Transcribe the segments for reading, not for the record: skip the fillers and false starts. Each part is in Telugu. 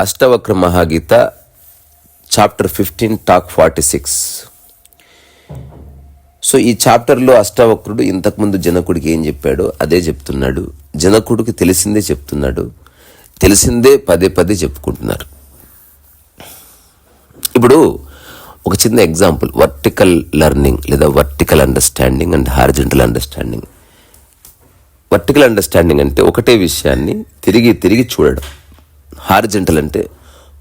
Ashtavakra Mahageeta chapter 15 talk 46. So ఈ చాప్టర్లో అష్టవక్రుడు ఇంతకుముందు జనకుడికి ఏం చెప్పాడో అదే చెప్తున్నాడు. జనకుడికి తెలిసిందే చెప్తున్నాడు, తెలిసిందే పదే పదే చెప్పుకుంటున్నారు. ఇప్పుడు ఒక చిన్న ఎగ్జాంపుల్, వర్టికల్ లెర్నింగ్ లేదా vertical understanding and horizontal understanding. Vertical understanding అంటే ఒకటే విషయాన్ని తిరిగి తిరిగి చూడడం. హారిజంటల్ అంటే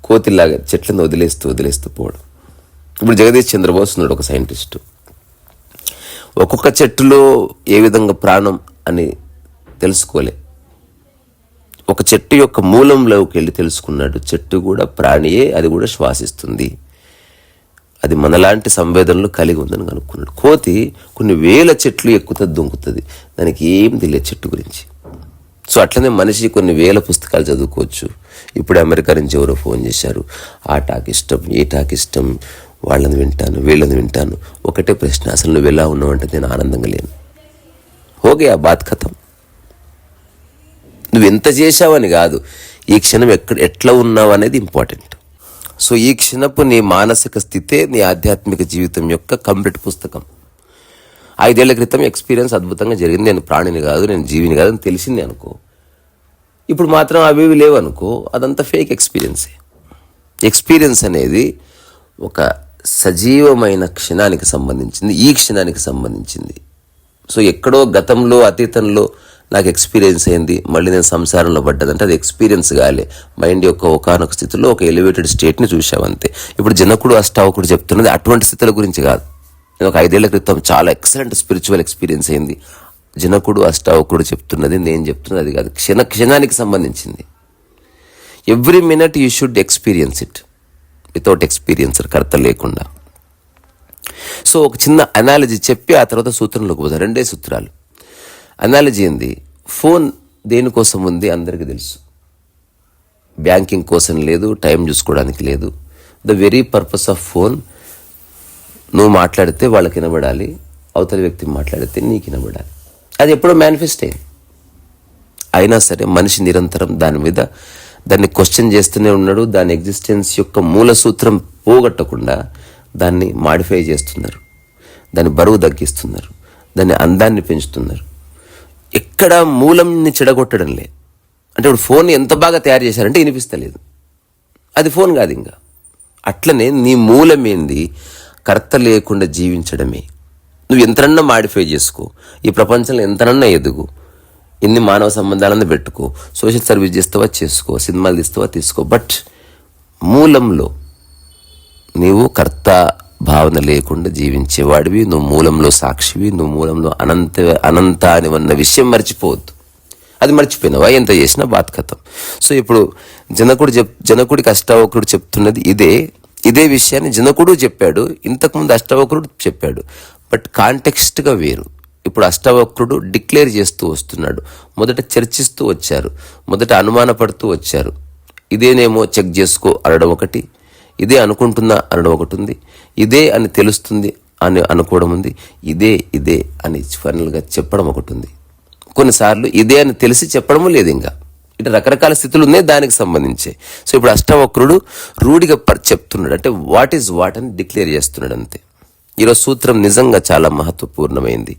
కోతిలాగా చెట్లను వదిలేస్తూ పోవడం. ఇప్పుడు జగదీష్ చంద్రబోస్ ఉన్నాడు, ఒక సైంటిస్టు. ఒక్కొక్క చెట్టులో ఏ విధంగా ప్రాణం అని తెలుసుకోలే. ఒక చెట్టు యొక్క మూలంలోకి వెళ్ళి తెలుసుకున్నాడు. చెట్టు కూడా ప్రాణియే, అది కూడా శ్వాసిస్తుంది, అది మనలాంటి సంవేదనలు కలిగి ఉందని కనుక్కున్నాడు. కోతి కొన్ని వేల చెట్లు ఎక్కుతుంది, దుంకుతుంది, దానికి ఏం తెలియదు చెట్టు గురించి. సో అట్లనే మనిషి కొన్ని వేల పుస్తకాలు చదువుకోవచ్చు. ఇప్పుడు అమెరికా నుంచి ఎవరో ఫోన్ చేశారు, ఆ టాక్ ఇష్టం, ఏ టాక్ ఇష్టం, వాళ్ళని వింటాను, వీళ్ళని వింటాను. ఒకటే ప్రశ్న, అసలు నువ్వు ఎలా ఉన్నావు అంటే నేను ఆనందంగా లేను. హోగే ఆ బాత్ ఖతం. నువ్వు ఎంత చేశావని కాదు, ఈ క్షణం ఎట్లా ఉన్నావు అనేది ఇంపార్టెంట్. సో ఈ క్షణపు నీ మానసిక స్థితే నీ ఆధ్యాత్మిక జీవితం యొక్క కంప్లీట్ పుస్తకం. 5 ఏళ్ల క్రితం ఎక్స్పీరియన్స్ అద్భుతంగా జరిగింది, నేను ప్రాణిని కాదు, నేను జీవిని కాదు అని తెలిసింది అనుకో. ఇప్పుడు మాత్రం అవేవి లేవనుకో, అదంతా ఫేక్ ఎక్స్పీరియన్సే. ఎక్స్పీరియన్స్ అనేది ఒక సజీవమైన క్షణానికి సంబంధించింది, ఈ క్షణానికి సంబంధించింది. సో ఎక్కడో గతంలో అతీతంలో నాకు ఎక్స్పీరియన్స్ అయింది, మళ్ళీ నేను సంసారంలో పడ్డదంటే అది ఎక్స్పీరియన్స్ కాలే. మైండ్ యొక్క ఒకానొక స్థితిలో ఒక ఎలివేటెడ్ స్టేట్ని చూసావంతే. ఇప్పుడు జనకుడు అష్టావకుడు చెప్తున్నది అటువంటి స్థితుల గురించి కాదు. నేను ఒక 5 ఏళ్ల క్రితం చాలా ఎక్సలెంట్ స్పిరిచువల్ ఎక్స్పీరియన్స్ అయింది. జనకుడు అష్టావకుడు చెప్తున్నది, నేను చెప్తున్నది అది కాదు, క్షణానికి సంబంధించింది. Every minute you should experience it without experiencer, కర్త లేకుండా. సో ఒక చిన్న అనాలజీ చెప్పి ఆ తర్వాత సూత్రంలోకి పోతారు. 2 సూత్రాలు. అనాలజీ ఏంది? ఫోన్ దేనికోసం ఉంది అందరికీ తెలుసు. బ్యాంకింగ్ కోసం లేదు, టైం చూసుకోవడానికి లేదు. The very purpose of phone, నువ్వు మాట్లాడితే వాళ్ళకి వినబడాలి, అవతలి వ్యక్తి మాట్లాడితే నీకు వినబడాలి. అది ఎప్పుడో మేనిఫెస్ట్ అయింది. అయినా సరే మనిషి నిరంతరం దాన్ని క్వశ్చన్ చేస్తూనే ఉన్నాడు. దాని ఎగ్జిస్టెన్స్ యొక్క మూల సూత్రం పోగొట్టకుండా దాన్ని మాడిఫై చేస్తున్నారు, దాని బరువు తగ్గిస్తున్నారు, దాని అందాన్ని పెంచుతున్నారు. ఎక్కడ మూలంని చెడగొట్టడం లేదు. అంటే ఇప్పుడు ఫోన్ ఎంత బాగా తయారు చేశారంటే వినిపిస్తలేదు, అది ఫోన్ కాదు ఇంకా. అట్లనే నీ మూలం ఏంది? కర్త లేకుండా జీవించడమే. నువ్వు ఎంతనన్నా మాడిఫై చేసుకో, ఈ ప్రపంచంలో ఎంతనన్నా ఎదుగు, ఎన్ని మానవ సంబంధాలను పెట్టుకో, సోషల్ సర్వీస్ చేస్తావా చేసుకో, సినిమాలు తీస్తావా తీసుకో, బట్ మూలంలో నీవు కర్త భావన లేకుండా జీవించేవాడివి. నువ్వు మూలంలో సాక్షివి, నువ్వు మూలంలో అనంత అని ఉన్న విషయం మర్చిపోవద్దు. అది మర్చిపోయినావా ఎంత చేసినా బాత్ ఖతం. సో ఇప్పుడు జనకుడికి అష్టావక్రుడు చెప్తున్నది ఇదే విషయాన్ని జనకుడు చెప్పాడు, ఇంతకుముందు అష్టావక్రుడు చెప్పాడు, బట్ కాంటెక్స్ట్గా వేరు. ఇప్పుడు అష్టావక్రుడు డిక్లేర్ చేస్తూ వస్తున్నాడు. మొదట చర్చిస్తూ వచ్చారు, మొదట అనుమానపడుతూ వచ్చారు. ఇదేనేమో చెక్ చేసుకో అనడం ఒకటి, ఇదే అనుకుంటున్నా అనడం ఒకటి ఉంది, ఇదే అని తెలుస్తుంది అని అనుకోవడం ఉంది, ఇదే అని ఫైనల్గా చెప్పడం ఒకటి ఉంది. కొన్నిసార్లు ఇదే అని తెలిసి చెప్పడము లేదు. ఇంకా ఇటు రకరకాల స్థితులు ఉన్నాయి దానికి సంబంధించి. సో ఇప్పుడు అష్టవక్రుడు రూఢిగా చెప్తున్నాడు, అంటే వాట్ ఈజ్ వాట్ అని డిక్లేర్ చేస్తున్నాడు అంతే. ఈరోజు సూత్రం నిజంగా చాలా మహత్వపూర్ణమైంది.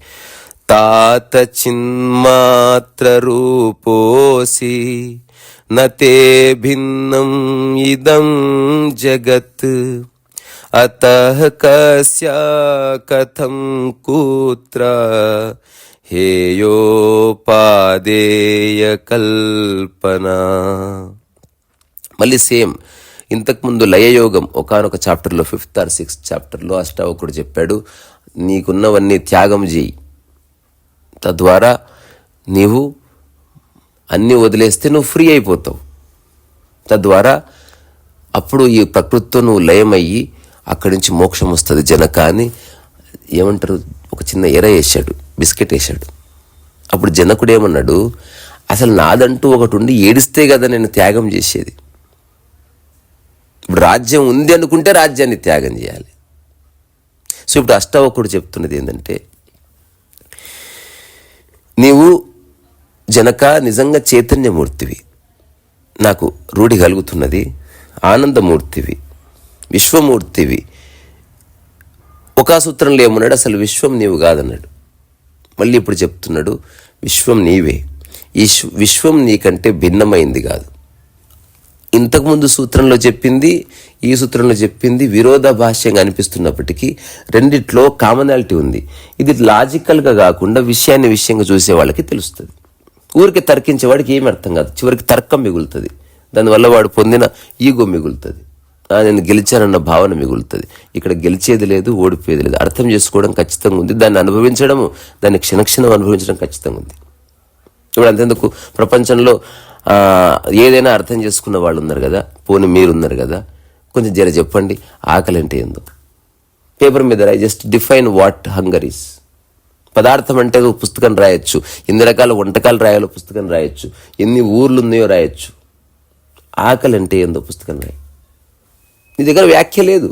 తాత చిన్మాత్ర రూపోసి నతే భిన్నం ఇదం జగత్ అతః కస్య కథం కుత్ర హేయోపాదేయ కల్పన. మళ్ళీ సేమ్ ఇంతకుముందు లయయోగం ఒకానొక చాప్టర్లో 5th or 6th చాప్టర్లో అష్టావకుడు చెప్పాడు, నీకున్నవన్నీ త్యాగం చేయి, తద్వారా నీవు అన్నీ వదిలేస్తే నువ్వు ఫ్రీ అయిపోతావు. తద్వారా అప్పుడు ఈ ప్రకృతితో నువ్వు లయమయ్యి అక్కడి నుంచి మోక్షం వస్తుంది జనక అని ఏమంటారు, ఒక చిన్న ఎర వేసాడు, బిస్కెట్ వేసాడు. అప్పుడు జనకుడు ఏమన్నాడు, అసలు నాదంటూ ఒకటి ఉండి ఏడిస్తే కదా నేను త్యాగం చేసేది. ఇప్పుడు రాజ్యం ఉంది అనుకుంటే రాజ్యాన్ని త్యాగం చేయాలి. సో ఇప్పుడు అష్టావకుడు చెప్తున్నది ఏంటంటే, నీవు జనక నిజంగా చైతన్యమూర్తివి, నాకు రూఢి కలుగుతున్నది, ఆనందమూర్తివి, విశ్వమూర్తివి. ఒక సూత్రంలో ఏమన్నాడు, అసలు విశ్వం నీవు కాదన్నాడు. మళ్ళీ ఇప్పుడు చెప్తున్నాడు, విశ్వం నీవే. ఈ విశ్వం నీకంటే భిన్నమైంది కాదు. ఇంతకుముందు సూత్రంలో చెప్పింది, ఈ సూత్రంలో చెప్పింది విరోధాభాష్యంగా అనిపిస్తున్నప్పటికీ రెండిట్లో కామనాలిటీ ఉంది. ఇది లాజికల్గా కాకుండా విషయంగా చూసే వాళ్ళకి తెలుస్తుంది. ఊరికి తర్కించేవాడికి ఏమి అర్థం కాదు, చివరికి తర్కం మిగులుతుంది. దానివల్ల వాడు పొందిన ఈగో మిగులుతుంది, నేను గెలిచానన్న భావన మిగులుతుంది. ఇక్కడ గెలిచేది లేదు, ఓడిపోయేది లేదు. అర్థం చేసుకోవడం ఖచ్చితంగా ఉంది, దాన్ని అనుభవించడము, దాన్ని క్షణక్షణం అనుభవించడం ఖచ్చితంగా ఉంది. ఇప్పుడు అంతెందుకు, ప్రపంచంలో ఏదైనా అర్థం చేసుకున్న వాళ్ళు ఉన్నారు కదా, పోనీ మీరున్నారు కదా, కొంచెం జర చెప్పండి ఆకలి అంటే ఏందో. పేపర్ మీద just define what hunger is. పదార్థం అంటే పుస్తకం రాయొచ్చు, ఎన్ని రకాల వంటకాలు రాయాలో పుస్తకం రాయొచ్చు, ఎన్ని ఊర్లు ఉన్నాయో రాయొచ్చు. ఆకలి అంటే ఏందో పుస్తకం రాయి. నీ దగ్గర వ్యాఖ్య లేదు,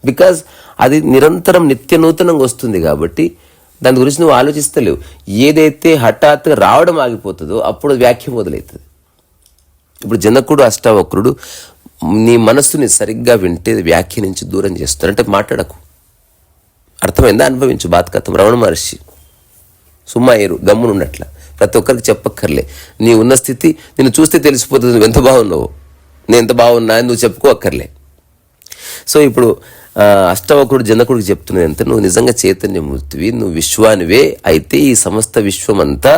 బికాజ్ అది నిరంతరం నిత్య నూతనంగా వస్తుంది కాబట్టి దాని గురించి నువ్వు ఆలోచిస్తలేవు. ఏదైతే హఠాత్తుగా రావడం ఆగిపోతుందో అప్పుడు వ్యాఖ్య మొదలవుతుంది. ఇప్పుడు జనకుడు అష్టావక్రుడు నీ మనస్సుని సరిగ్గా వింటే వ్యాఖ్య నుంచి దూరం చేస్తారు. అంటే మాట్లాడకు, అర్థమైందా, అనుభవించు. బాత్కథం రమణ మహర్షి సుమ్మాయిరు గమ్మునున్నట్ల ప్రతి ఒక్కరికి చెప్పక్కర్లే. నీ ఉన్న స్థితి నిన్ను చూస్తే తెలిసిపోతుంది, నువ్వు ఎంత బాగున్నావు, నేను ఎంత బాగున్నా అని నువ్వు చెప్పుకోక్కర్లే. సో ఇప్పుడు అష్టవకుడు జనకుడికి చెప్తున్నది ఎంత, నువ్వు నిజంగా చైతన్యమూర్తివి, నువ్వు విశ్వానివే. అయితే ఈ సమస్త విశ్వమంతా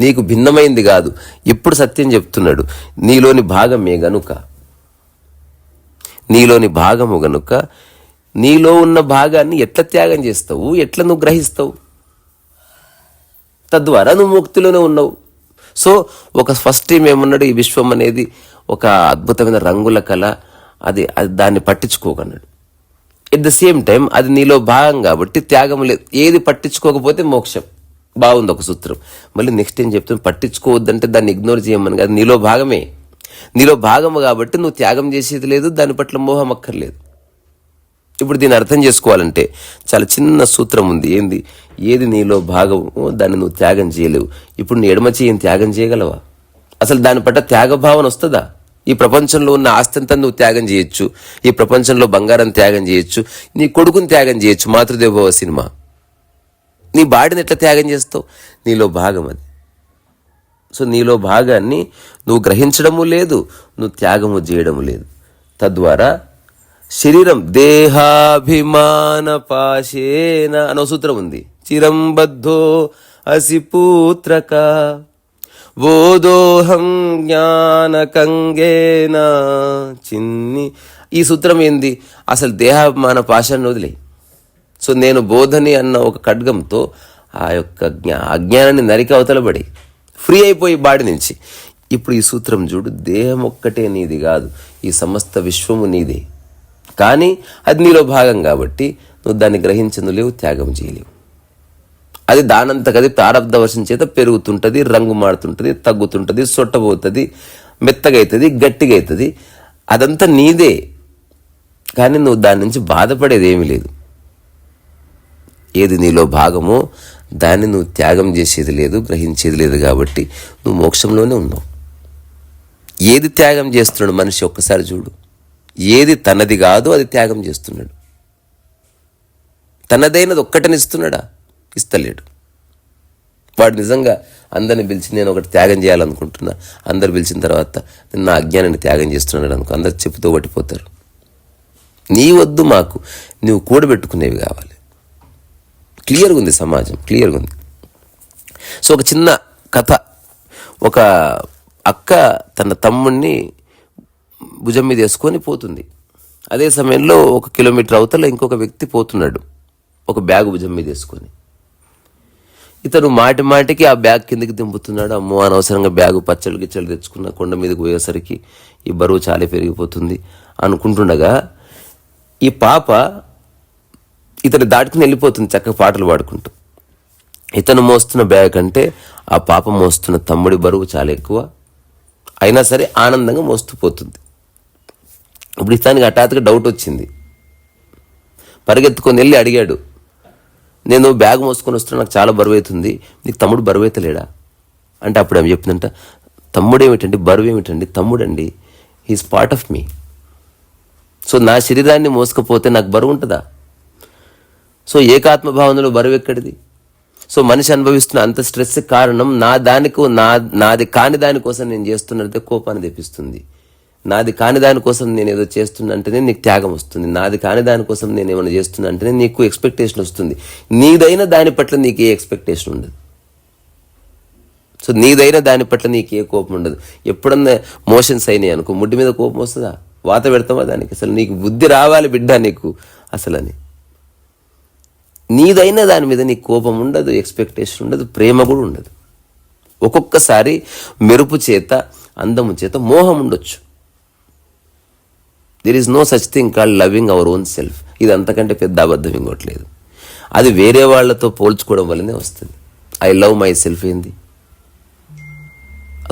నీకు భిన్నమైంది కాదు. ఇప్పుడు సత్యం చెప్తున్నాడు, నీలోని భాగమే గనుక, నీలోని భాగము గనుక నీలో ఉన్న భాగాన్ని ఎట్లా త్యాగం చేస్తావు, ఎట్లా నువ్వు గ్రహిస్తావు, తద్వారా నువ్వు ముక్తిలోనే ఉన్నావు. సో ఒక ఫస్ట్ టైం ఏమన్నాడు, ఈ విశ్వం అనేది ఒక అద్భుతమైన రంగుల కళ, అది దాన్ని పట్టించుకోకన్నాడు. ఎట్ ద సేమ్ టైం అది నీలో భాగం కాబట్టి త్యాగం లేదు. ఏది పట్టించుకోకపోతే మోక్షం. బాగుంది ఒక సూత్రం. మళ్ళీ నెక్స్ట్ ఏం చెప్తాను, పట్టించుకోవద్దంటే దాన్ని ఇగ్నోర్ చేయమని కాదు, నీలో భాగమే, నీలో భాగము కాబట్టి నువ్వు త్యాగం చేసేది లేదు, దాని పట్ల మోహం అక్కర్లేదు. ఇప్పుడు దీన్ని అర్థం చేసుకోవాలంటే చాలా చిన్న సూత్రం ఉంది. ఏంది, ఏది నీలో భాగము దాన్ని నువ్వు త్యాగం చేయలేవు. ఇప్పుడు నీ ఎడమ చెయ్యిని త్యాగం చేయగలవా? అసలు దాని పట్ల త్యాగ భావన వస్తుందా? ఈ ప్రపంచంలో ఉన్న ఆస్తంతా నువ్వు త్యాగం చేయొచ్చు, ఈ ప్రపంచంలో బంగారం త్యాగం చేయొచ్చు, నీ కొడుకుని త్యాగం చేయొచ్చు. మాతృదేవోభవ సినిమా. నీ బాడీని ఎట్లా త్యాగం చేస్తావు? నీలో భాగం అది. సో నీలో భాగాన్ని నువ్వు గ్రహించడము లేదు, నువ్వు త్యాగము చేయడము లేదు. తద్వారా శరీరం దేహాభిమాన పాశేన అనో సూత్రం ఉంది. చిరంబద్ధో అసి పూత్రక బోధోహం జ్ఞానకంగేన చిన్ని. ఈ సూత్రం ఏంది, అసలు దేహాభిమాన పాశాన్ని వదిలే. సో నేను బోధని అన్న ఒక ఖడ్గంతో ఆ యొక్క అజ్ఞానాన్ని నరికి అవతలబడి ఫ్రీ అయిపోయి బాడీ నుంచి. ఇప్పుడు ఈ సూత్రం చూడు, దేహం ఒక్కటే నీది కాదు, ఈ సమస్త విశ్వము నీదే. కానీ అది నీలో భాగం కాబట్టి నువ్వు దాన్ని గ్రహించలేవు, త్యాగం చేయలేవు. అది దానంతకది ప్రారబ్ధ వర్షం చేత పెరుగుతుంటుంది, రంగు మారుతుంటుంది, తగ్గుతుంటుంది, సొట్టబోతుంది, మెత్తగైతుంది, గట్టిగా అవుతుంది. అదంతా నీదే, కానీ నువ్వు దాని నుంచి బాధపడేది ఏమీ లేదు. ఏది నీలో భాగమో దాన్ని నువ్వు త్యాగం చేసేది లేదు, గ్రహించేది లేదు. కాబట్టి నువ్వు మోక్షంలోనే ఉన్నావు. ఏది త్యాగం చేస్తున్నాడు మనిషి ఒక్కసారి చూడు. ఏది తనది కాదో అది త్యాగం చేస్తున్నాడు. తనదైనది ఒక్కటనిస్తున్నాడా? ఇస్తలేడు. వాడు నిజంగా అందరిని పిలిచి నేను ఒకటి త్యాగం చేయాలనుకుంటున్నా, అందరు పిలిచిన తర్వాత నేను నా అజ్ఞానాన్ని త్యాగం చేస్తున్నాడు అనుకో, అందరు చెప్పుతూ పట్టిపోతారు. నీ వద్దు, మాకు నువ్వు కూడబెట్టుకునేవి కావాలి. క్లియర్గా ఉంది సమాజం, క్లియర్గా ఉంది. సో ఒక చిన్న కథ. ఒక అక్క తన తమ్ముడిని భుజం మీద వేసుకొని పోతుంది. అదే సమయంలో 1 కిలోమీటర్ అవతల ఇంకొక వ్యక్తి పోతున్నాడు, ఒక బ్యాగ్ భుజం మీద వేసుకొని. ఇతను మాటి మాటికి ఆ బ్యాగ్ కిందకి దింపుతున్నాడు. అమ్మో, అనవసరంగా బ్యాగు పచ్చళ్ళు గిచ్చలు తెచ్చుకున్న కొండ మీదకి పోయేసరికి ఈ బరువు చాలా పెరిగిపోతుంది అనుకుంటుండగా ఈ పాప ఇతను దాటుకుని వెళ్ళిపోతుంది చక్కగా పాటలు పాడుకుంటూ. ఇతను మోస్తున్న బ్యాగ్ అంటే ఆ పాప మోస్తున్న తమ్ముడి బరువు చాలా ఎక్కువ, అయినా సరే ఆనందంగా మోస్తూ పోతుంది. ఇప్పుడు ఇతనికి హఠాత్తుగా డౌట్ వచ్చింది. పరిగెత్తుకొని వెళ్ళి అడిగాడు, నేను బ్యాగ్ మోసుకొని వస్తున్నా, నాకు చాలా బరువు అవుతుంది, నీకు తమ్ముడు బరువు అయితే లేడా అంటే అప్పుడు ఏమి చెప్తుందంట, తమ్ముడు ఏమిటండి, బరువు ఏమిటండి, తమ్ముడండి, he is part of me. So నా శరీరాన్ని మోసుకపోతే నాకు బరువు ఉంటుందా? సో ఏకాత్మ భావనలో బరువు ఎక్కడిది? సో మనిషి అనుభవిస్తున్న అంత స్ట్రెస్ కారణం నాది కాని దానికోసం నేను చేస్తున్నదే కోపాన్ని తెప్పిస్తుంది. నాది కాని దానికోసం నేను ఏదో చేస్తున్నా అంటేనే నీకు త్యాగం వస్తుంది. నాది కాని దానికోసం నేను ఏమైనా చేస్తున్నా అంటేనే నీకు ఎక్స్పెక్టేషన్ వస్తుంది. నీదైన దాని పట్ల నీకు ఏ ఎక్స్పెక్టేషన్ ఉండదు. సో నీదైన దాని పట్ల నీకు ఏ కోపం ఉండదు. ఎప్పుడన్నా మోషన్స్ అయినాయి అనుకో, ముడ్డి మీద కోపం వస్తుందా? వాత పెడతామా దానికి? అసలు నీకు బుద్ధి రావాలి బిడ్డ నీకు అసలు అని. నీదైన దాని మీద నీకు కోపం ఉండదు, ఎక్స్పెక్టేషన్ ఉండదు, ప్రేమ కూడా ఉండదు. ఒక్కొక్కసారి మెరుపు చేత, అందము చేత మోహం ఉండొచ్చు. There is no such thing called loving our own self. ఇది అంతకంటే పెద్ద అబద్ధం ఇంకోట్లేదు. అది వేరే వాళ్ళతో పోల్చుకోవడం వల్లనే వస్తుంది. ఐ లవ్ మై సెల్ఫ్ ఏంది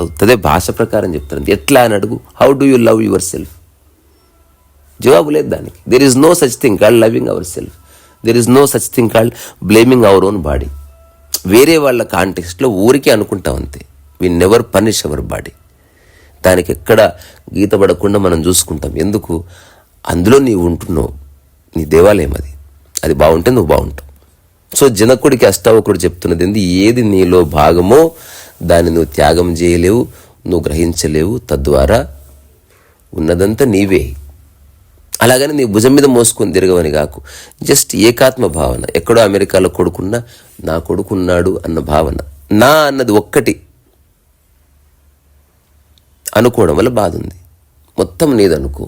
అవుతుందే? భాష ప్రకారం చెప్తాను. ఎట్లా అని అడుగు, how do you love yourself? జవాబు లేదు దానికి. There is no such thing called loving our self. There is no such thing called blaming our own body. వేరే వాళ్ళ కాంటెక్స్ట్లో ఊరికే అనుకుంటాం అంతే. We never punish our body. దానికి ఎక్కడ గీత పడకుండా మనం చూసుకుంటాం. ఎందుకు? అందులో నీవు ఉంటున్నావు, నీ దేవాలయం అది బాగుంటే నువ్వు బాగుంటావు. సో జనకుడికి అష్టావకుడు చెప్తున్నది ఏంది? ఏది నీలో భాగమో దాన్ని నువ్వు త్యాగం చేయలేవు, నువ్వు గ్రహించలేవు. తద్వారా ఉన్నదంతా నీవే. అలాగని నీ భుజం మీద మోసుకొని తిరగవని కాకు. జస్ట్ ఏకాత్మ భావన. ఎక్కడో అమెరికాలో కొడుకున్నా నా కొడుకున్నాడు అన్న భావన. నా అన్నది ఒక్కటి అనుకోవడం వల్ల బాధ ఉంది. మొత్తం నీదనుకో.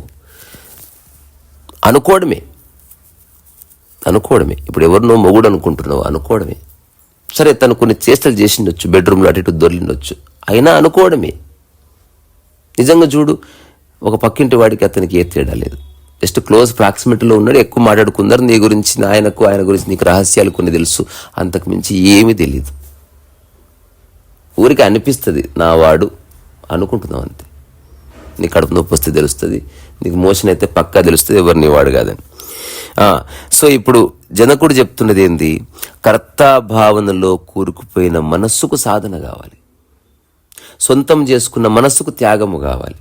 అనుకోవడమే. ఇప్పుడు ఎవరినో మొగుడు అనుకుంటున్నావు, అనుకోవడమే. సరే, తను కొన్ని చేష్టలు చేసిండొచ్చు, బెడ్రూమ్లో అటు ఇటు దొర్లిండొచ్చు, అయినా అనుకోవడమే. నిజంగా చూడు, ఒక పక్కింటి వాడికి అతనికి ఏ తేడా లేదు. జస్ట్ క్లోజ్ ప్రాక్సిమిటీలో ఉన్నాడు, ఎక్కువ మాట్లాడుకున్నారు. నీ గురించి ఆయన గురించి నీకు రహస్యాలు కొన్ని తెలుసు, అంతకు మించి ఏమీ తెలియదు. ఊరికి అనిపిస్తుంది నా వాడు అనుకుంటున్నావు అంతే. నీ కడుపు నొప్పి వస్తే తెలుస్తుంది, నీకు మోషన్ అయితే పక్కా తెలుస్తుంది ఎవరు నీ వాడు కాదని. సో ఇప్పుడు జనకుడు చెప్తున్నది ఏంది? కర్తాభావనలో కూరుకుపోయిన మనస్సుకు సాధన కావాలి. సొంతం చేసుకున్న మనస్సుకు త్యాగము కావాలి.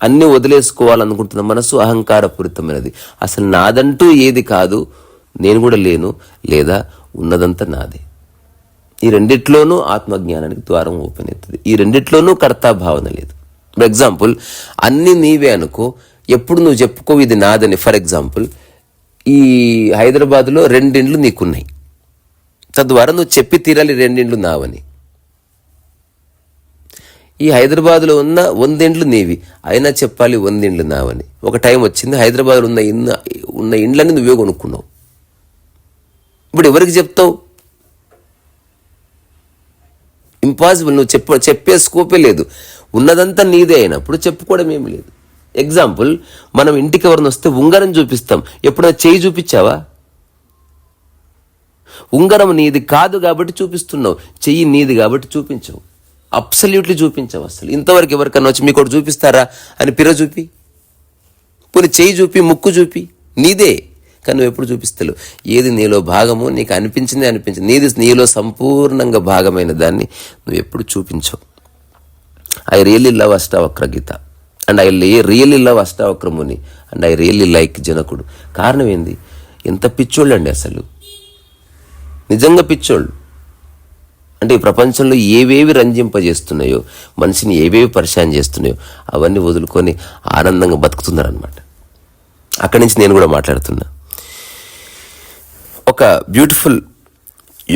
అన్నీ వదిలేసుకోవాలనుకుంటున్న మనస్సు అహంకారపూరితమైనది. అసలు నాదంటూ ఏది కాదు, నేను కూడా లేను, లేదా ఉన్నదంతా నాదే. ఈ రెండిట్లోనూ ఆత్మజ్ఞానానికి ద్వారం ఓపెన్ అవుతుంది. ఈ రెండిట్లోనూ కర్తాభావన లేదు. ఫర్ ఎగ్జాంపుల్, అన్నీ నీవే అనుకో, ఎప్పుడు నువ్వు చెప్పుకో ఇది నాదని. ఫర్ ఎగ్జాంపుల్, ఈ హైదరాబాద్లో 2 ఇండ్లు నీకున్నాయి, తద్వారా నువ్వు చెప్పి తీరాలి 2 ఇండ్లు నావని. ఈ హైదరాబాద్లో ఉన్న 100 ఇండ్లు నీవి, అయినా చెప్పాలి 100 ఇండ్లు నావని. ఒక టైం వచ్చింది, హైదరాబాద్లో ఉన్న ఇండ్లని నువ్వే కొనుక్కున్నావు. ఇప్పుడు ఎవరికి చెప్తావు? ఇంపాసిబుల్. నువ్వు చెప్పే స్కోపే లేదు. ఉన్నదంతా నీదే అయినప్పుడు చెప్పుకోవడం ఏమి లేదు. ఎగ్జాంపుల్, మనం ఇంటికి ఎవరిని వస్తే ఉంగరం చూపిస్తాం. ఎప్పుడైనా చేయి చూపించావా? ఉంగరం నీది కాదు కాబట్టి చూపిస్తున్నావు, చెయ్యి నీది కాబట్టి చూపించవు. అబ్సల్యూట్లీ చూపించవు. అసలు ఇంతవరకు ఎవరికన్నా వచ్చి మీకు ఒకటి చూపిస్తారా అని పిర చూపి, పోనీ చెయ్యి చూపి, ముక్కు చూపి, నీదే కానీ నువ్వు ఎప్పుడు చూపిస్తలేవు. ఏది నీలో భాగమో నీకు అనిపించింది, నీది నీలో సంపూర్ణంగా భాగమైన దాన్ని నువ్వు ఎప్పుడు చూపించవు. I really love Ashtavakra Gita and I really love Ashtavakra Muni and I really like జనకుడు. కారణం ఏంది? ఎంత పిచ్చోళ్ళు అండి అసలు, నిజంగా పిచ్చోళ్ళు. అంటే ఈ ప్రపంచంలో ఏవేవి రంజింపజేస్తున్నాయో, మనిషిని ఏవేవి పరిశాన్ చేస్తున్నాయో అవన్నీ వదులుకొని ఆనందంగా బతుకుతున్నారు అనమాట. అక్కడి నుంచి నేను కూడా మాట్లాడుతున్నా. ఒక బ్యూటిఫుల్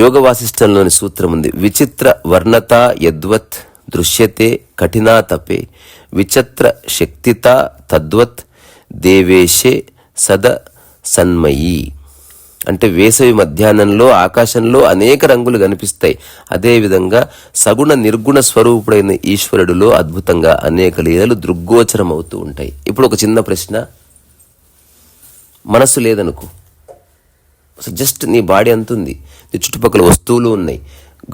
యోగ వాసిష్టంలోని సూత్రం ఉంది. విచిత్ర వర్ణత యద్వత్ దృశ్యతే కఠినా తపే విచిత్ర శక్తిత తద్వత్ దేవేశే సద సన్మయీ. అంటే వేసవి మధ్యాహ్నంలో ఆకాశంలో అనేక రంగులు కనిపిస్తాయి, అదేవిధంగా సగుణ నిర్గుణ స్వరూపుడైన ఈశ్వరుడిలో అద్భుతంగా అనేక లీలలు దృగ్గోచరం అవుతూ ఉంటాయి. ఇప్పుడు ఒక చిన్న ప్రశ్న, మనసు లేదనుకో, జస్ట్ నీ బాడీ అంతుంది, నీ చుట్టుపక్కల వస్తువులు ఉన్నాయి,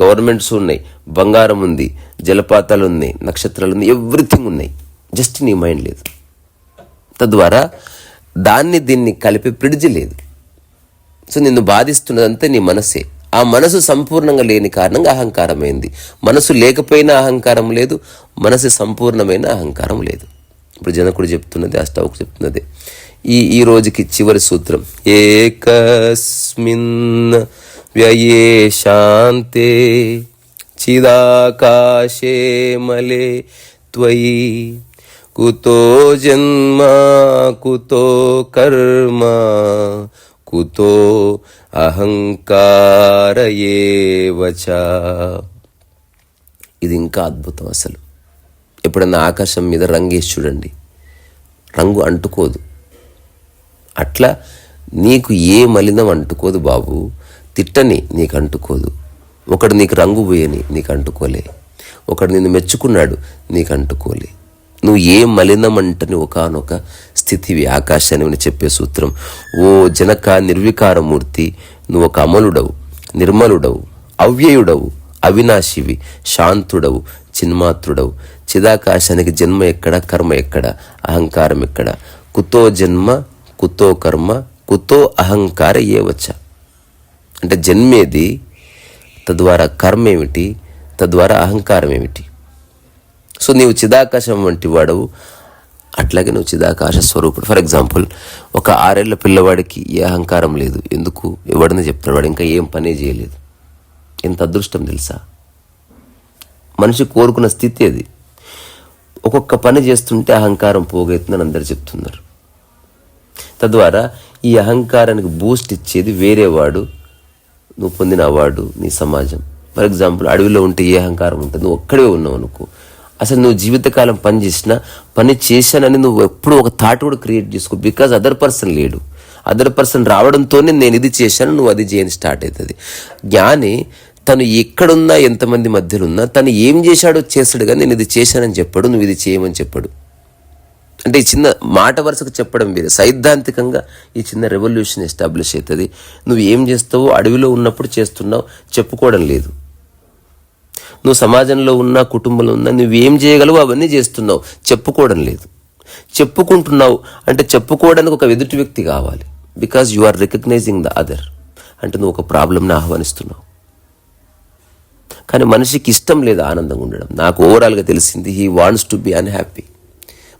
గవర్నమెంట్స్ ఉన్నాయి, బంగారం ఉంది, జలపాతాలు ఉన్నాయి, నక్షత్రాలు ఉన్నాయి, ఎవ్రీథింగ్ ఉన్నాయి, జస్ట్ నీ మైండ్ లేదు. తద్వారా దీన్ని కలిపి బ్రిడ్జ్ లేదు. సో నిన్ను బాధిస్తున్నదంతా నీ మనసే. ఆ మనసు సంపూర్ణంగా లేని కారణంగా అహంకారమైంది. మనసు లేకపోయినా అహంకారం లేదు, మనసు సంపూర్ణమైన అహంకారం లేదు. ఇప్పుడు జనకుడు చెప్తున్నది, అష్టావకు చెప్తున్నది. ఈ రోజుకి చివరి సూత్రం, ఏకస్మిన్ వ్యయే శాంతే చిదాకాశే మలే త్వయి కుతో జన్మ కుతో కర్మ కుతో అహంకార ఏవచ. ఇది ఇంకా అద్భుతం. అసలు ఎప్పుడన్నా ఆకాశం మీద రంగేసి చూడండి, రంగు అంటుకోదు. అట్లా నీకు ఏ మలినం అంటుకోదు బాబు. తిట్టని నీకు అంటుకోదు, ఒకడు నీకు రంగు పోయని నీకు అంటుకోలే, ఒకడు నిన్ను మెచ్చుకున్నాడు నీకు అంటుకోలే. నువ్వు ఏ మలినం అంటని ఒకానొక స్థితివి, ఆకాశాన్ని చెప్పే సూత్రం. ఓ జనక నిర్వికారమూర్తి, నువ్వు ఒక అమలుడవు, నిర్మలుడవు, అవ్యయుడవు, అవినాశివి, శాంతుడవు, చిన్మాత్రుడవు. చిదాకాశానికి జన్మ ఎక్కడ, కర్మ ఎక్కడ, అహంకారం ఎక్కడ? కుతో జన్మ కుతో కర్మ కుతో అహంకార ఏవచ్చ. అంటే జన్మేది, తద్వారా కర్మ ఏమిటి, తద్వారా అహంకారం ఏమిటి? సో నీవు చిదాకాశం వంటి వాడవు, అట్లాగే నువ్వు చిదాకాశ స్వరూపుడు. ఫర్ ఎగ్జాంపుల్, ఒక 6 ఏళ్ల పిల్లవాడికి ఏ అహంకారం లేదు. ఎందుకు? ఎవడని చెప్తాడు, వాడు ఇంకా ఏం పనే చేయలేదు. ఎంత అదృష్టం తెలుసా? మనిషి కోరుకున్న స్థితి అది. ఒక్కొక్క పని చేస్తుంటే అహంకారం పోగవుతుందని అందరు చెప్తున్నారు. తద్వారా ఈ అహంకారానికి బూస్ట్ ఇచ్చేది వేరేవాడు, నువ్వు పొందిన అవార్డు, నీ సమాజం. ఫర్ ఎగ్జాంపుల్, అడవిలో ఉంటే ఏ అహంకారం ఉంటుంది? నువ్వు ఒక్కడే ఉన్నావు అనుకో, అసలు నువ్వు జీవితకాలం పని చేసినా, పని చేశానని నువ్వు ఎప్పుడు ఒక థాట్ కూడా క్రియేట్ చేసుకో. బికాజ్ అదర్ పర్సన్ లేడు. అదర్ పర్సన్ రావడంతోనే నేను ఇది చేశాను, నువ్వు అది చేయని స్టార్ట్ అవుతుంది. జ్ఞాని తను ఎక్కడున్నా, ఎంతమంది మధ్యలో ఉన్నా, తను ఏం చేశాడో చేస్తాడు, కానీ నేను ఇది చేశానని చెప్పాడు, నువ్వు ఇది చేయమని చెప్పాడు. అంటే ఈ చిన్న మాట వరుసకు చెప్పడం వేరే, సైద్ధాంతికంగా ఈ చిన్న రెవల్యూషన్ ఎస్టాబ్లిష్ అవుతుంది. నువ్వు ఏం చేస్తావో అడవిలో ఉన్నప్పుడు చేస్తున్నావు, చెప్పుకోవడం లేదు. నువ్వు సమాజంలో ఉన్నా, కుటుంబంలో ఉన్నా, నువ్వేం చేయగలవో అవన్నీ చేస్తున్నావు, చెప్పుకోవడం లేదు. చెప్పుకుంటున్నావు అంటే చెప్పుకోవడానికి ఒక ఎదుటి వ్యక్తి కావాలి. Because you are recognising the other. అంటే నువ్వు ఒక ప్రాబ్లంని ఆహ్వానిస్తున్నావు. కానీ మనిషికి ఇష్టం లేదు ఆనందంగా ఉండడం. నాకు ఓవరాల్గా తెలిసింది, he wants to be unhappy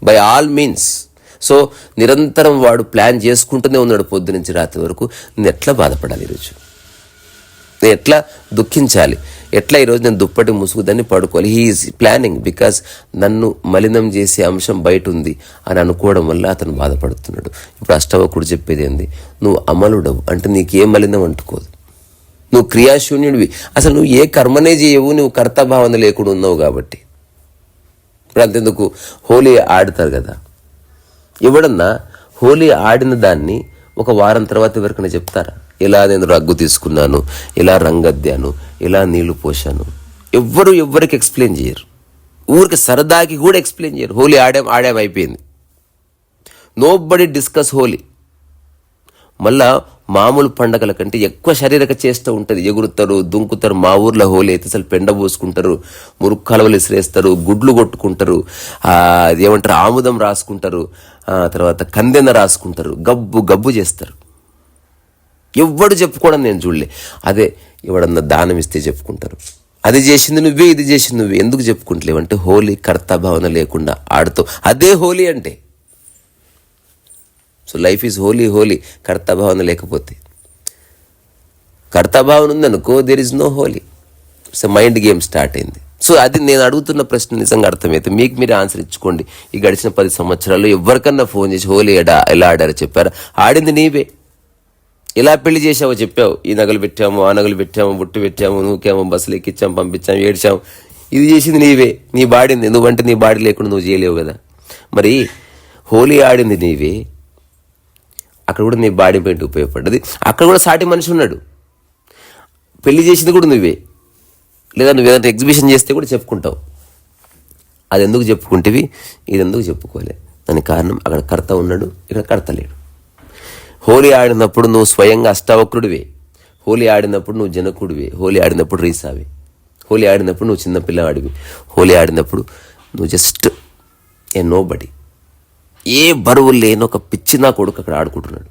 by all means. So నిరంతరం వాడు ప్లాన్ చేసుకుంటూనే ఉన్నాడు పొద్దు నుంచి రాత్రి వరకు. నేను ఎట్లా బాధపడాలి ఈరోజు, నేను ఎట్లా దుఃఖించాలి, ఎట్లా ఈరోజు నేను దుప్పటి ముసుగుదాన్ని పడుకోవాలి. He's planning. బికాజ్ నన్ను మలినం చేసే అంశం బయట ఉంది అని అనుకోవడం వల్ల అతను బాధపడుతున్నాడు. ఇప్పుడు అష్టవకుడు చెప్పేది ఏంది? నువ్వు అమలుడవు అంటే నీకే మలినం అంటుకోదు, నువ్వు క్రియాశూన్యుడివి. అసలు నువ్వు ఏ కర్మనే చేయవు, నువ్వు కర్తభావన లేకుండా ఉన్నావు కాబట్టి. ఇప్పుడు అంతెందుకు, హోలీ ఆడతారు కదా, ఎవడన్నా హోలీ ఆడిన దాన్ని ఒక వారం తర్వాత ఎవరికైనా చెప్తారా? ఇలా నేను రగ్గు తీసుకున్నాను, ఇలా రంగద్దాను, ఇలా నీళ్లు పోశాను. ఎవరికి ఎక్స్ప్లెయిన్ చేయరు. ఊరికి సరదాకి కూడా ఎక్స్ప్లెయిన్ చేయరు. హోలీ ఆడాం అయిపోయింది. Nobody discuss Holi. మళ్ళా మామూలు పండగల కంటే ఎక్కువ శారీరక చేస్తూ ఉంటుంది. ఎగురుతారు, దుంకుతారు. మా ఊర్లో హోలీ అయితే అసలు పెండ పోసుకుంటారు, మురుగు కాలువలు విసిరేస్తారు, గుడ్లు కొట్టుకుంటారు, ఏమంటారు ఆముదం రాసుకుంటారు, తర్వాత కందెన రాసుకుంటారు, గబ్బు చేస్తారు. ఎవ్వడు చెప్పుకోవడం నేను చూడలే. అదే ఎవడన్నా దానం ఇస్తే చెప్పుకుంటారు, అది చేసింది నువ్వే, ఇది చేసింది నువ్వే. ఎందుకు చెప్పుకుంటలేవంటే హోలీ కర్తభావన లేకుండా ఆడుతూ, అదే హోలీ అంటే. సో లైఫ్ ఈజ్ హోలీ కర్తభావన లేకపోతే. కర్తభావన ఉందనుకో, there is no Holi. So mind game start అయింది. సో అది నేను అడుగుతున్న ప్రశ్న నిజంగా అర్థమైతే మీకు మీరే ఆన్సర్ ఇచ్చుకోండి. ఈ గడిచిన 10 సంవత్సరాల్లో ఎవరికన్నా ఫోన్ చేసి హోలీ ఎలా ఆడారో చెప్పారా? ఆడింది నీవే. ఎలా పెళ్లి చేసావో చెప్పావు. ఈ నగలు పెట్టాము, ఆ నగలు పెట్టాము, బుట్టు పెట్టాము, నూకాము, బస్సులు ఎక్కించాము, పంపించాము, ఏడ్చాము. ఇది చేసింది నీవే. నీ బాడీని నువ్వంటే నీ బాడీ లేకుండా నువ్వు చేయలేవు కదా. మరి హోలీ ఆడింది నీవే, అక్కడ కూడా నీ బాడీ పెయింట్ ఉపయోగపడ్డది. అక్కడ కూడా సాటి మనిషి ఉన్నాడు. పెళ్లి చేసింది కూడా నువ్వే. లేదా నువ్వు ఏదైనా ఎగ్జిబిషన్ చేస్తే కూడా చెప్పుకుంటావు. అది ఎందుకు చెప్పుకుంటేవి, ఇది ఎందుకు చెప్పుకోలే? దానికి కారణం అక్కడ కర్త ఉన్నాడు, ఇక్కడ కర్త లేడు. హోలీ ఆడినప్పుడు నువ్వు స్వయంగా అష్టావక్రుడివే. హోలీ ఆడినప్పుడు నువ్వు జనకుడివే. హోలీ ఆడినప్పుడు రీసావే. హోలీ ఆడినప్పుడు నువ్వు చిన్న పిల్లవాడివి. హోలీ ఆడినప్పుడు నువ్వు జస్ట్ ఏ నోబడి, ఏ బరువు లేని ఒక పిచ్చినా కొడుకు అక్కడ ఆడుకుంటున్నాడు.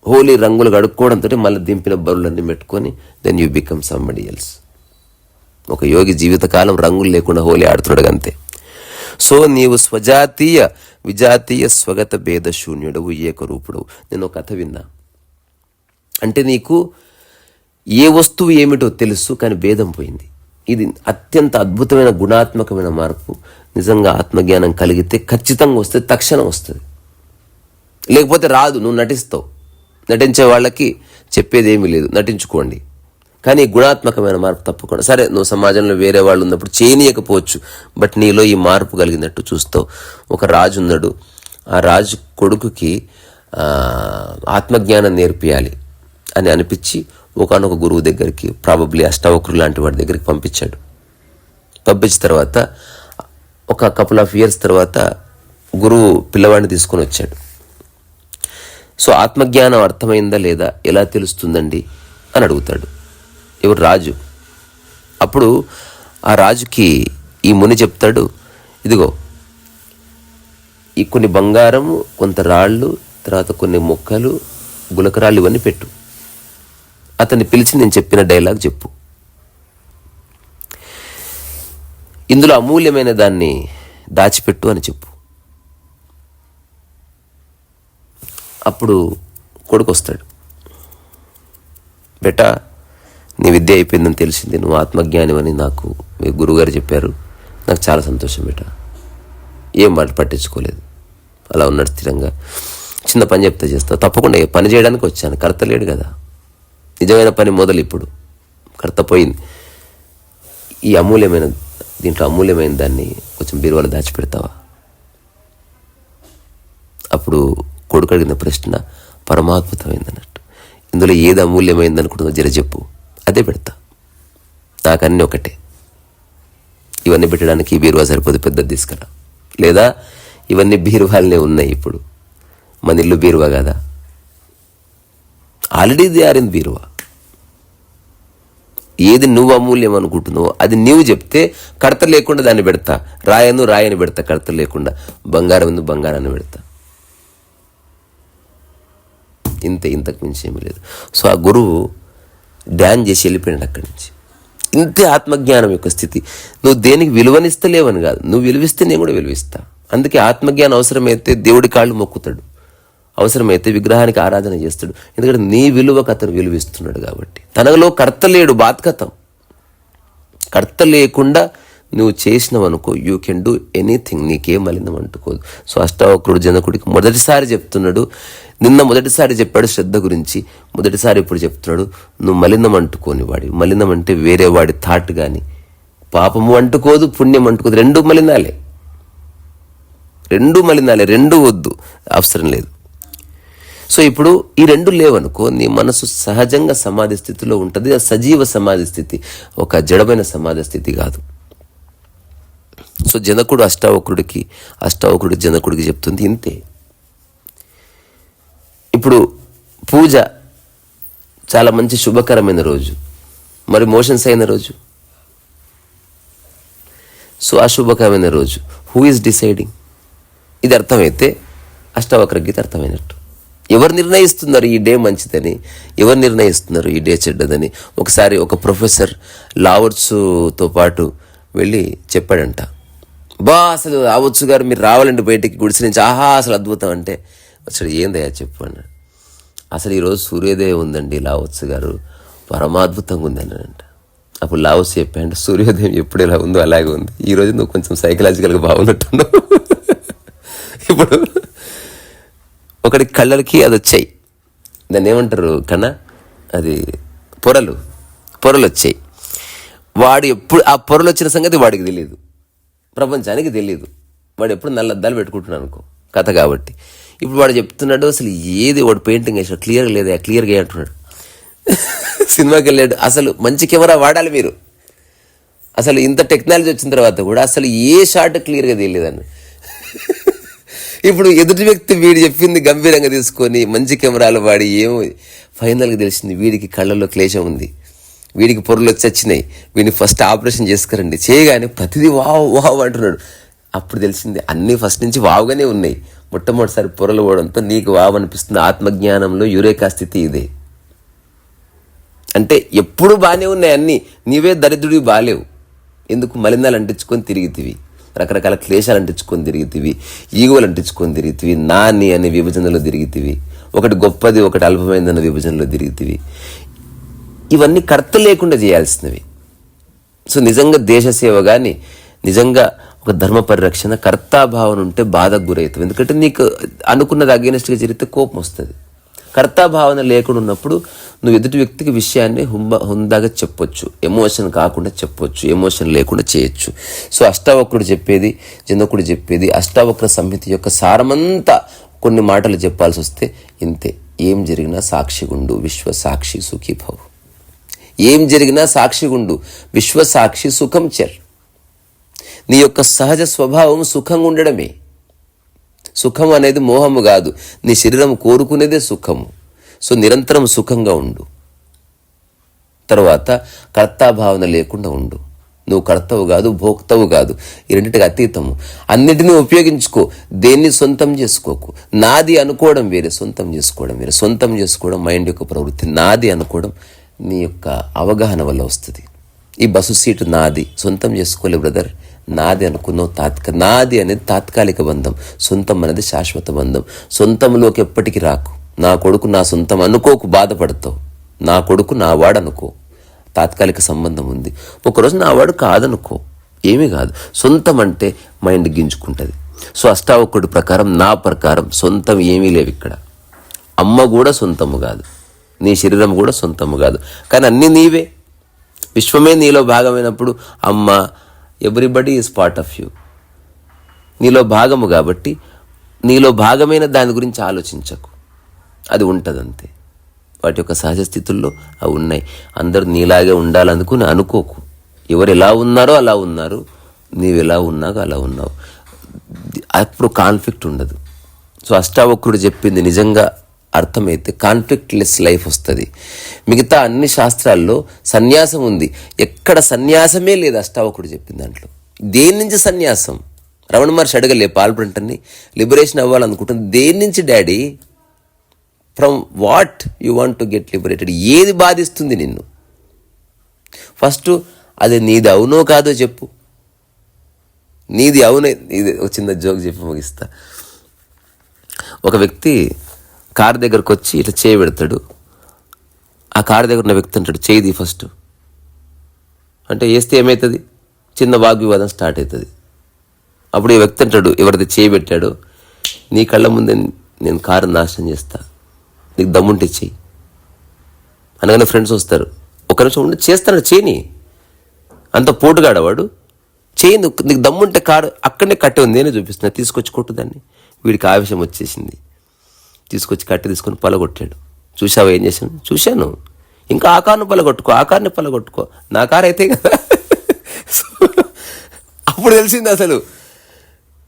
హోలీ రంగులు కడుక్కోవడంతో మళ్ళీ దింపిన బరువులన్నీ పెట్టుకొని then you become somebody else. ఒక యోగి జీవితకాలం రంగులు లేకుండా హోలీ ఆడుతున్నాడు అంతే. సో నీవు స్వజాతీయ విజాతీయ స్వగత భేద శూన్యుడవు ఏకరూపుడవు. నేను ఒక కథ విన్నా. అంటే నీకు ఏ వస్తువు ఏమిటో తెలుసు, కానీ భేదం పోయింది. ఇది అత్యంత అద్భుతమైన గుణాత్మకమైన మార్పు. నిజంగా ఆత్మజ్ఞానం కలిగితే ఖచ్చితంగా వస్తుంది, తక్షణం వస్తుంది. లేకపోతే రాదు. నువ్వు నటిస్తావు. నటించే వాళ్ళకి చెప్పేది ఏమీ లేదు, నటించుకోండి. కానీ గుణాత్మకమైన మార్పు తప్పకుండా. సరే, నువ్వు సమాజంలో వేరే వాళ్ళు ఉన్నప్పుడు చేయనీయకపోవచ్చు, బట్ నీలో ఈ మార్పు కలిగినట్టు చూస్తావు. ఒక రాజు ఉన్నాడు. ఆ రాజు కొడుకుకి ఆత్మజ్ఞానం నేర్పియాలి అని అనిపించి ఒకనొక గురువు దగ్గరికి, ప్రాబబ్లీ అష్టావక్రుడు లాంటి వాడి దగ్గరికి పంపించాడు. పంపించిన తర్వాత ఒక కపుల్ ఆఫ్ ఇయర్స్ తర్వాత గురువు పిల్లవాడిని తీసుకొని వచ్చాడు. సో ఆత్మజ్ఞానం అర్థమైందా లేదా ఎలా తెలుస్తుందండి అని అడుగుతాడు. ఎవరు? రాజు. అప్పుడు ఆ రాజుకి ఈ ముని చెప్తాడు, ఇదిగో ఈ కొన్ని బంగారము, కొంత రాళ్ళు, తర్వాత కొన్ని మొక్కలు, గులకరాళ్ళు, ఇవన్నీ పెట్టు. అతన్ని పిలిచి నేను చెప్పిన డైలాగ్ చెప్పు. ఇందులో అమూల్యమైన దాన్ని దాచిపెట్టు అని చెప్పు. అప్పుడు కొడుకు వస్తాడు. బేటా, నీ విద్య అయిపోయిందని తెలిసింది, నువ్వు ఆత్మజ్ఞానివని నాకు మీ గురువుగారు చెప్పారు. నాకు చాలా సంతోషం బేటా. ఏం మాట పట్టించుకోలేదు, అలా ఉన్నాడు స్థిరంగా. చిన్న పని చెప్తే చేస్తావు. తప్పకుండా పని చేయడానికి వచ్చాను, కర్త లేడు కదా. నిజమైన పని మొదలు. ఇప్పుడు కర్త పోయింది. ఈ దీంట్లో అమూల్యమైన దాన్ని కొంచెం బీరువాలో దాచిపెడతావా? అప్పుడు కొడుకు అడిగిన ప్రశ్న పరమాద్భుతమైంది అన్నట్టు. ఇందులో ఏది అమూల్యమైంది అనుకుంటుందో జర చెప్పు, అదే పెడతా. నాకన్నీ ఒకటే. ఇవన్నీ పెట్టడానికి ఈ బీరువా సరిపోదు, పెద్దది తీసుకురా. లేదా ఇవన్నీ బీరువాలనే ఉన్నాయి. ఇప్పుడు మన ఇల్లు బీరువా కదా, ఆల్రెడీ దే ఆర్ ఇన్ బీరువా. ఏది నువ్వు అమూల్యం అనుకుంటున్నావో అది నువ్వు చెప్తే కడత లేకుండా దాన్ని పెడతా. రాయని పెడతా కడత లేకుండా. బంగారం బంగారాన్ని పెడతా. ఇంతకు మించి ఏమీ లేదు. సో ఆ గురువు డ్యాన్ చేసి వెళ్ళిపోయాడు అక్కడి నుంచి. ఇంతే ఆత్మజ్ఞానం యొక్క స్థితి. నువ్వు దేనికి విలువనిస్తలేవని కాదు, నువ్వు విలువిస్తే నేను కూడా విలువిస్తా. అందుకే ఆత్మజ్ఞానం అవసరమైతే దేవుడి కాళ్ళు మొక్కుతాడు, అవసరమైతే విగ్రహానికి ఆరాధన చేస్తాడు. ఎందుకంటే నీ విలువకు అతను విలువిస్తున్నాడు కాబట్టి. తనలో కర్త లేడు, బాత్కతం. కర్త లేకుండా నువ్వు చేసినవనుకో, యూ కెన్ డూ ఎనీథింగ్. నీకేం మలినం అంటుకోదు. సో అష్టావక్రుడు జనకుడికి మొదటిసారి చెప్తున్నాడు. నిన్న మొదటిసారి చెప్పాడు శ్రద్ధ గురించి, మొదటిసారి ఇప్పుడు చెప్తున్నాడు నువ్వు మలినం అంటుకోని వాడి. మలినం అంటే వేరే వాడి థాట్ కానీ, పాపము అంటుకోదు, పుణ్యం అంటుకోదు. రెండూ మలినాలే, రెండూ వద్దు, అవసరం లేదు. సో ఇప్పుడు ఈ రెండు లేవనుకో, నీ మనసు సహజంగా సమాధి స్థితిలో ఉంటుంది. అది సజీవ సమాధి స్థితి, ఒక జడమైన సమాధి స్థితి కాదు. సో జనకుడు అష్టావక్రుడి జనకుడికి చెప్తుంది ఇంతే. ఇప్పుడు పూజ చాలా మంచి శుభకరమైన రోజు, మరి మోషన్స్ అయిన రోజు. సో అశుభకరమైన రోజు హూ ఈజ్ డిసైడింగ్? ఇది అర్థమైతే అష్టావక్ర గీత అర్థమైనట్టు. ఎవరు నిర్ణయిస్తున్నారు ఈ డే మంచిదని, ఎవరు నిర్ణయిస్తున్నారు ఈ డే చెడ్డదని? ఒకసారి ఒక ప్రొఫెసర్ లావర్ట్స్తో పాటు వెళ్ళి చెప్పాడంట, అసలు లావర్ట్స్ గారు మీరు రావాలండి బయటికి గుడిసి నుంచి, అసలు అద్భుతం అంటే. వచ్చాడు, ఏందయ్యా చెప్పు అన్నాడు. అసలు ఈరోజు సూర్యోదయం ఉందండి లావర్ట్స్ గారు, పరమాద్భుతంగా ఉంది అన్నాడంట. అప్పుడు లావర్ట్స్ చెప్పాడు, సూర్యోదయం ఎప్పుడు ఎలా ఉందో అలాగే ఉంది, ఈరోజు నువ్వు కొంచెం సైకలాజికల్గా బాగున్నట్టున్నావు. ఇప్పుడు ఒకటి కళ్ళకి అది వచ్చాయి, దాన్ని ఏమంటారు కన్నా, అది పొరలు వచ్చాయి. వాడు ఎప్పుడు ఆ పొరలు వచ్చిన సంగతి వాడికి తెలియదు, ప్రపంచానికి తెలియదు. వాడు ఎప్పుడు నల్లద్దాలు పెట్టుకుంటున్నాను అనుకో కథ కాబట్టి. ఇప్పుడు వాడు చెప్తున్నాడు అసలు ఏది, వాడు పెయింటింగ్ వేసాడు, క్లియర్గా లేదా, క్లియర్గా అంటున్నాడు. సినిమాకి వెళ్ళాడు. అసలు మంచి కెమెరా వాడాలి మీరు. అసలు ఇంత టెక్నాలజీ వచ్చిన తర్వాత కూడా అసలు ఏ షాట్ క్లియర్గా తెలియదని. ఇప్పుడు ఎదుటి వ్యక్తి వీడు చెప్పింది గంభీరంగా తీసుకొని మంచి కెమెరాలు వాడి ఏమో ఫైనల్గా తెలిసింది వీడికి కళ్ళల్లో క్లేశం ఉంది, వీడికి పొరలు వచ్చినాయి, వీడిని ఫస్ట్ ఆపరేషన్ చేసుకురండి. చేయగానే ప్రతిదీ వావ్ అంటున్నాడు. అప్పుడు తెలిసింది అన్నీ ఫస్ట్ నుంచి వావుగానే ఉన్నాయి, మొట్టమొదటిసారి పొరలు పోవడంతో నీకు వావ్ అనిపిస్తుంది. ఆత్మజ్ఞానంలో యురేకా స్థితి ఇదే. అంటే ఎప్పుడు బాగానే ఉన్నాయి అన్నీ, నీవే దరిద్రుడివి బాలేవు. ఎందుకు మలినాలు అంటించుకొని తిరిగితివి. రకరకాల క్లేశాలు అంటించుకొని తిరిగితివి, ఈగోలు అంటించుకొని తిరిగితివి, నాని అనే విభజనలో తిరిగితివి, ఒకటి గొప్పది ఒకటి అల్పమైందన్న విభజనలో తిరిగితివి. ఇవన్నీ కర్త లేకుండా చేయాల్సినవి. సో నిజంగా దేశసేవ కానీ, నిజంగా ఒక ధర్మ పరిరక్షణ కర్తాభావన ఉంటే బాధకు గురవుతావు. ఎందుకంటే నీకు అనుకున్నది అగేనెస్ట్గా జరిగితే కోపం వస్తుంది. కర్తాభావన లేకుండా ఉన్నప్పుడు నువ్వు ఎదుటి వ్యక్తికి విషయాన్ని హుందాగా చెప్పొచ్చు, ఎమోషన్ కాకుండా చెప్పొచ్చు, ఎమోషన్ లేకుండా చేయొచ్చు. సో అష్టావక్రుడు చెప్పేది, జనకుడు చెప్పేది, అష్టావక్ర సంహిత యొక్క సారమంతా కొన్ని మాటలు చెప్పాల్సి వస్తే ఇంతే. ఏం జరిగినా సాక్షిగుండు, విశ్వసాక్షి సుఖీభవ్. ఏం జరిగినా సాక్షిగుండు, విశ్వసాక్షి సుఖం చెర్. నీ యొక్క సహజ స్వభావం సుఖంగా ఉండడమే. సుఖం అనేది మోహము కాదు, నీ శరీరం కోరుకునేదే సుఖము. సో నిరంతరం సుఖంగా ఉండు. తర్వాత కర్తాభావన లేకుండా ఉండు. నువ్వు కర్తవు కాదు, భోక్తవు కాదు, ఈ రెండింటికి అతీతము. అన్నిటినీ ఉపయోగించుకో, దేన్ని సొంతం చేసుకోకు. నాది అనుకోవడం వేరే, సొంతం చేసుకోవడం వేరే. సొంతం చేసుకోవడం మైండ్ యొక్క ప్రవృత్తి, నాది అనుకోవడం నీ యొక్క అవగాహన వల్ల వస్తుంది. ఈ బస్సు సీటు నాది, సొంతం చేసుకోలే బ్రదర్. నాది అనుకున్నావు, నాది అనేది తాత్కాలిక బంధం, సొంతం అనేది శాశ్వత బంధం. సొంతంలోకి ఎప్పటికీ రాకు. నా కొడుకు నా సొంతం అనుకోకు, బాధపడతావు. నా కొడుకు నా వాడు అనుకో, తాత్కాలిక సంబంధం ఉంది. ఒకరోజు నా వాడు కాదనుకో, ఏమీ కాదు. సొంతం అంటే మైండ్ గింజుకుంటుంది. సో అష్టావకుడి ప్రకారం, నా ప్రకారం సొంతం ఏమీ లేవు ఇక్కడ. అమ్మ కూడా సొంతము కాదు, నీ శరీరం కూడా సొంతము కాదు, కానీ అన్నీ నీవే. విశ్వమే నీలో భాగమైనప్పుడు అమ్మ, everybody is part of you. నీలో భాగము కాబట్టి నీలో భాగమైన దాని గురించి ఆలోచించకు, అది ఉంటుంది అంతే. వాటి యొక్క సహజ స్థితుల్లో అవి ఉన్నాయి. అందరూ నీలాగే ఉండాలనుకుని అనుకోకు. ఎవరు ఎలా ఉన్నారో అలా ఉన్నారు, నీవు ఎలా ఉన్నావో అలా ఉన్నావు. అప్పుడు కాన్ఫ్లిక్ట్ ఉండదు. సో అష్టావక్రుడు చెప్పింది నిజంగా అర్థమైతే కాన్ఫ్లిక్ట్ లెస్ లైఫ్ వస్తుంది. మిగతా అన్ని శాస్త్రాల్లో సన్యాసం ఉంది, ఎక్కడ సన్యాసమే లేదు అష్టావకుడు చెప్పిన దాంట్లో. దేని నుంచి సన్యాసం? రమణ మహర్షి అడగలే పాల్బ్రంటన్ని, లిబరేషన్ అవ్వాలనుకుంటుంది. దేని నుంచి daddy? From what you want to get liberated? ఏది బాధిస్తుంది నిన్ను? ఫస్ట్ అది నీది అవునో కాదో చెప్పు. నీది అవునే. ఇది ఒక చిన్న జోక్ చెప్పి ముగిస్తా. ఒక వ్యక్తి కారు దగ్గరకు వచ్చి ఇట్లా చేయి పెడతాడు. ఆ కారు దగ్గర ఉన్న వ్యక్తి అంటాడు, చేయిది ఫస్ట్ అంటే వేస్తే ఏమవుతుంది? చిన్న వాగ్వివాదం స్టార్ట్ అవుతుంది. అప్పుడు ఈ వ్యక్తి అంటాడు, ఎవరైతే చేయి పెట్టాడో, నీ కళ్ళ ముందే నేను కారు నాశనం చేస్తా, నీకు దమ్ముంటే చెయ్యి అనగానే ఫ్రెండ్స్ వస్తారు. ఒక నిమిషం ఉండి చేస్తాడు, చేయని, అంత పోటుగాడవాడు. చేయి, నీకు దమ్ముంటే కారు అక్కడనే కట్టే ఉంది, నేనే చూపిస్తున్నా, తీసుకొచ్చి కొట్టుదాన్ని. వీడికి ఆవేశం వచ్చేసింది. తీసుకొచ్చి కట్టి తీసుకొని పలగొట్టాడు. చూసావా ఏం చేశాను? చూశాను. ఇంకా ఆ కారును పలగొట్టుకో, ఆ కారుని పలగొట్టుకో, నా కారు అయితే కదా. అప్పుడు తెలిసింది అసలు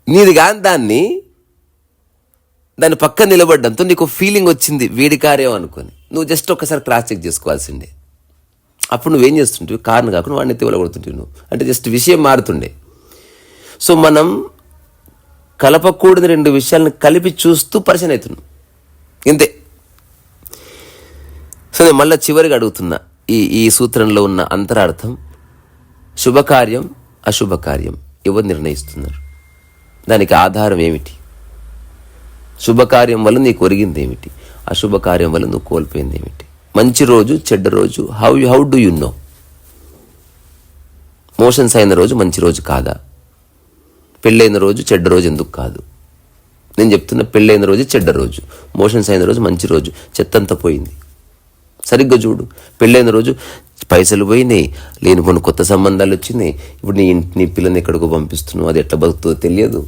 నీది కాని దాన్ని పక్కన నిలబడ్డంతో నీకు ఫీలింగ్ వచ్చింది వీడి కారేమో అనుకొని. నువ్వు జస్ట్ ఒక్కసారి క్రాస్ చెక్ చేసుకోవాల్సిందే. అప్పుడు నువ్వేం చేస్తుంటావు? కారుని కాకుండా వాడిని ఎత్తి పలగొడుతుంటావు నువ్వు. అంటే జస్ట్ విషయం మారుతుండే. సో మనం కలపకూడని రెండు విషయాలను కలిపి చూస్తూ పరిచయం అవుతున్నాం, ఇంతే. సో నేను మళ్ళీ చివరిగా అడుగుతున్నా, ఈ సూత్రంలో ఉన్న అంతరార్థం, శుభకార్యం అశుభకార్యం ఎవరు నిర్ణయిస్తున్నారు? దానికి ఆధారం ఏమిటి? శుభకార్యం వల్ల నీకు ఒరిగింది ఏమిటి? అశుభకార్యం వల్ల నువ్వు కోల్పోయింది ఏమిటి? మంచి రోజు చెడ్డ రోజు how do you know? Motions అయిన రోజు మంచి రోజు కాదా? పెళ్ళైన రోజు చెడ్డ రోజు ఎందుకు కాదు? నేను చెప్తున్నా, పెళ్ళైన రోజు చెడ్డ రోజు, మోషన్స్ అయిన రోజు మంచి రోజు. చెత్తంతా పోయింది. సరిగ్గా చూడు. పెళ్ళైన రోజు పైసలు పోయినాయి, లేనిపోయిన కొత్త సంబంధాలు వచ్చినాయి. ఇప్పుడు నీ పిల్లని ఎక్కడికో పంపిస్తున్నావు, అది ఎట్లా బతుకుతుందో తెలియదు,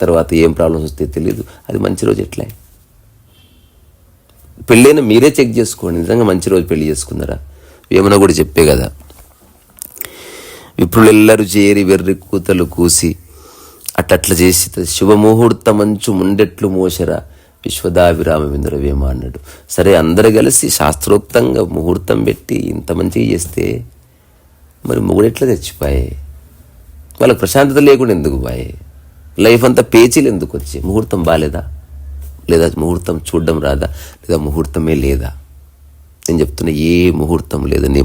తర్వాత ఏం ప్రాబ్లమ్స్ వస్తాయో తెలియదు. అది మంచి రోజు ఎట్లా? పెళ్ళైన మీరే చెక్ చేసుకోండి, నిజంగా మంచి రోజు పెళ్లి చేసుకున్నారా? ఏమన్నా కూడా చెప్పే కదా, విప్రులెల్లరూ చేరి వెర్రి కూతలు కూసి అట్లా చేసి శుభముహూర్త మంచు ముండెట్లు మోసరా విశ్వదాభిరామ విందురవేమ అన్నాడు. సరే, అందరు కలిసి శాస్త్రోక్తంగా ముహూర్తం పెట్టి ఇంత మంచిగా చేస్తే మరి మొగుడెట్లా తెచ్చిపోయాయి? వాళ్ళకి ప్రశాంతత లేకుండా ఎందుకు పోయాయి? లైఫ్ అంతా పేచీలు ఎందుకు వచ్చి? ముహూర్తం బాగాలేదా? లేదా ముహూర్తం చూడడం రాదా? లేదా ముహూర్తమే లేదా? నేను చెప్తున్నా, ఏ ముహూర్తం లేదు. నీ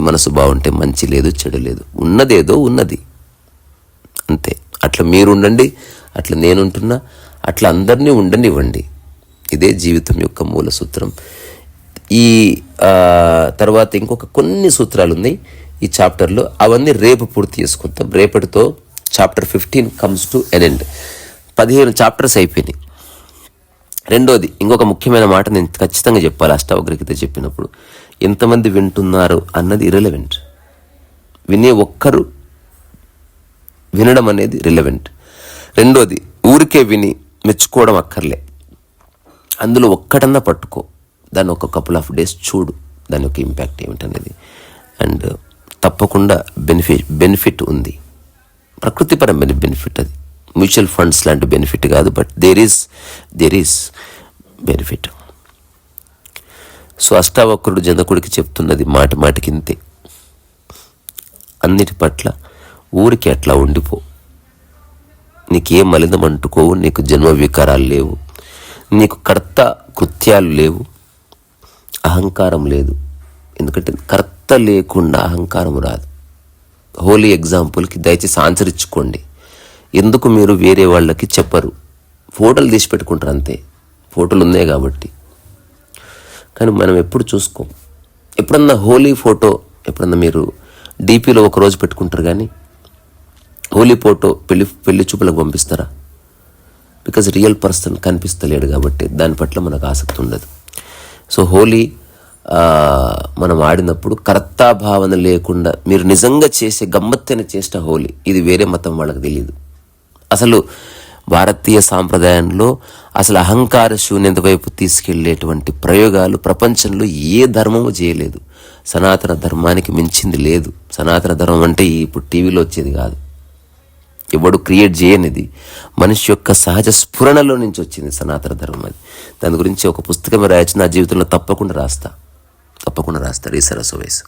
మనసు బాగుంటే మంచి లేదు, చెడు లేదు. ఉన్నదేదో ఉన్నది. అంతే. అట్లా మీరు ఉండండి, అట్లా నేనుంటున్నా, అట్లా అందరినీ ఉండనివ్వండి. ఇదే జీవితం యొక్క మూల సూత్రం. ఈ తర్వాత ఇంకొక కొన్ని సూత్రాలు ఉన్నాయి ఈ చాప్టర్లో, అవన్నీ రేపు పూర్తి చేసుకుంటాం. రేపటితో chapter 15 comes to an end. 15 chapters అయిపోయినాయి. రెండోది, ఇంకొక ముఖ్యమైన మాట నేను ఖచ్చితంగా చెప్పాలి. అష్టావక్రగీత చెప్పినప్పుడు ఎంతమంది వింటున్నారు అన్నది ఇర్రెలవెంట్. వినే ఒక్కరు వినడం అనేది రిలవెంట్. రెండోది, ఊరికే విని మెచ్చుకోవడం అక్కర్లే. అందులో ఒక్కటన్నా పట్టుకో, దాన్ని ఒక కపుల్ ఆఫ్ డేస్ చూడు, దాని యొక్క ఇంపాక్ట్ ఏమిటనేది. అండ్ తప్పకుండా బెనిఫిట్ ఉంది, ప్రకృతిపరమైన బెనిఫిట్. అది మ్యూచువల్ ఫండ్స్ లాంటి బెనిఫిట్ కాదు, but there is benefit. So అష్టావక్రుడు జనకుడికి చెప్తున్నది మాటికి ఇంతే. అన్నిటి పట్ల ఊరికి అట్లా ఉండిపో. నీకేం మలినం అంటుకోవు, నీకు జన్మ వికారాలు లేవు, నీకు కర్త కృత్యాలు లేవు, అహంకారం లేదు. ఎందుకంటే కర్త లేకుండా అహంకారం రాదు. హోలీ ఎగ్జాంపుల్కి దయచేసి ఆన్సర్ ఇచ్చుకోండి. ఎందుకు మీరు వేరే వాళ్ళకి చెప్పరు? ఫోటోలు తీసి పెట్టుకుంటారు అంతే, ఫోటోలు ఉన్నాయి కాబట్టి. కానీ మనం ఎప్పుడు చూసుకోం. ఎప్పుడన్నా హోలీ ఫోటో ఎప్పుడన్నా మీరు డీపీలో ఒకరోజు పెట్టుకుంటారు, కానీ హోలీ ఫోటో పెళ్లి చూపులకు పంపిస్తారా? బికాజ్ రియల్ పర్సన్ కనిపిస్తలేడు కాబట్టి దాని పట్ల మనకు ఆసక్తి ఉండదు. సో హోలీ మనం ఆడినప్పుడు కర్తాభావన లేకుండా మీరు నిజంగా చేసే గమ్మత్తైన చేష్ట హోలీ. ఇది వేరే మతం వాళ్ళకి తెలియదు. అసలు భారతీయ సాంప్రదాయంలో అసలు అహంకార శూన్యత వైపు తీసుకెళ్లేటువంటి ప్రయోగాలు ప్రపంచంలో ఏ ధర్మము చేయలేదు. సనాతన ధర్మానికి మించింది లేదు. సనాతన ధర్మం అంటే ఇప్పుడు టీవీలో వచ్చేది కాదు, ఎవడు క్రియేట్ చేయనిది, మనిషి యొక్క సహజ స్ఫురణలో నుంచి వచ్చింది సనాతన ధర్మం. అది దాని గురించి ఒక పుస్తకమే రాయొచ్చు. నా జీవితంలో తప్పకుండా రాస్తా రీసరస్ వయసు.